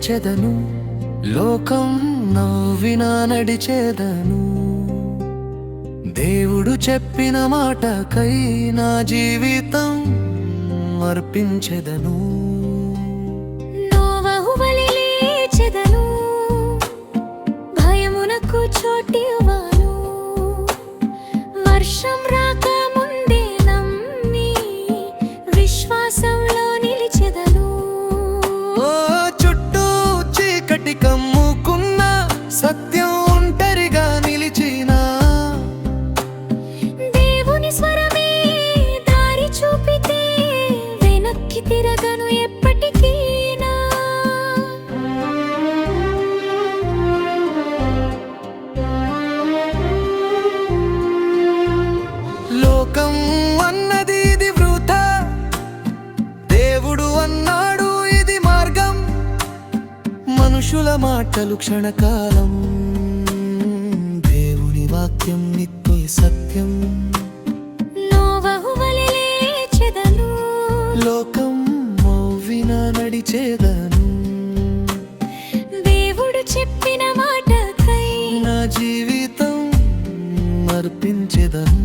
లేచెదను, లోకం నవ్వినా నడిచేదను. దేవుడు చెప్పిన మాటకై నా జీవితం అర్పించెదను. నోవహు వలె లేచెదను, భయమునకు చోటివ్వను. వర్షం రాక ముందే నమ్మి విశ్వాసంలో నిలిచెదను. చుట్టూ చీకటి కమ్ముకున్న సత్యం ఒంటరిగా నిలిచిన దేవుని స్వరమే దారి చూపితే వెనక్కి తిరగను ఎప్పటికీనా. లోకం అన్నది ఇది వృథా, దేవుడు అన్నాడు ఇది మార్గం. మనుషుల మాటలు క్షణకాలం, దేవుని వాక్యం నిత్య సత్యం. నోవహు వలె లేచెదను, లోకం నవ్విన నడిచేదను. దేవుడు చెప్పిన మాటకై నా జీవితం అర్పించెదను.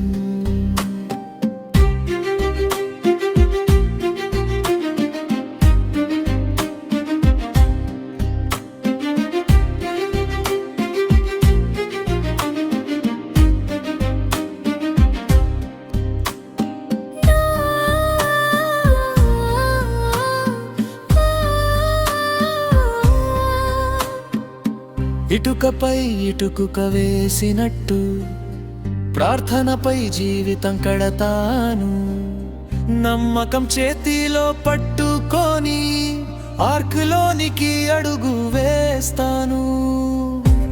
ఇటుకపై ఇటుకుక వేసినట్టు ప్రార్థనపై జీవితం కడతాను. నమ్మకం చేతిలో పట్టుకొని ఆర్కులోనికి అడుగు వేస్తాను.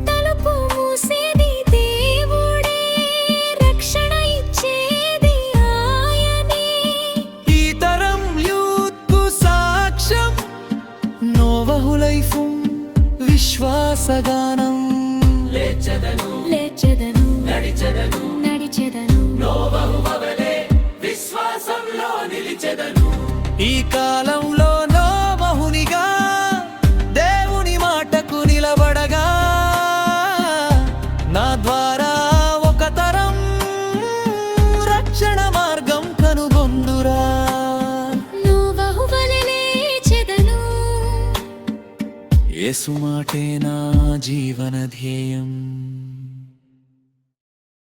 తలుపు మూసేది దేవుడే, రక్షణ ఇచ్చేది ఆయనే. ఈ తరం యూత్కు సాక్ష్యం నోవహు లైఫ్ విశ్వాసగానం. లేచెదను, నడిచెదను. ఈ కాలంలో నోవహునిగా దేవుని మాటకు నిలబడగా నా ద్వారా ఒక తరం రక్షణ మార్గం కనుగొందురా. నోవహు వలె లేచెదను, యేసు మాటే నా జీవన ధ్యేయం.